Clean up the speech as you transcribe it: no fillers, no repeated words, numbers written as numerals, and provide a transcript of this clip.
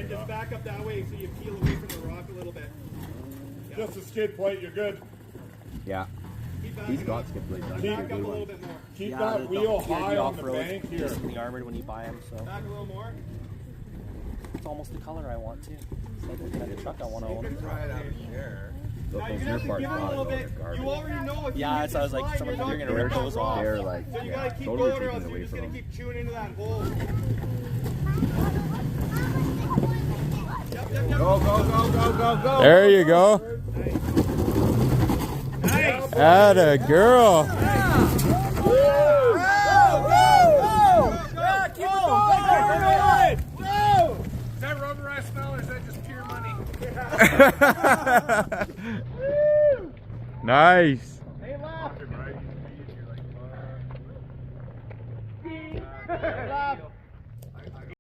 just back up that way so you peel away from the rock a little bit. Yeah. Just a skid plate, you're good. Yeah. He's got skid plates on. Back up a little bit more. Keep that wheel high on the bank here. The armored when you buy them, so. Back a little more. It's almost the color I want too. It's like the kind of truck I want to own. Right out here. Now you're gonna have to give it a little bit. You already know if Yeah, you so I was like, you're gonna rip those off. They're like, So you gotta keep totally going or taking else away you're just from gonna them. keep chewing into that hole. Yep. Go, go, go, go, go, go. There you go. Nice. Atta girl. Is that rubberized smell or is that just pure money? Nice.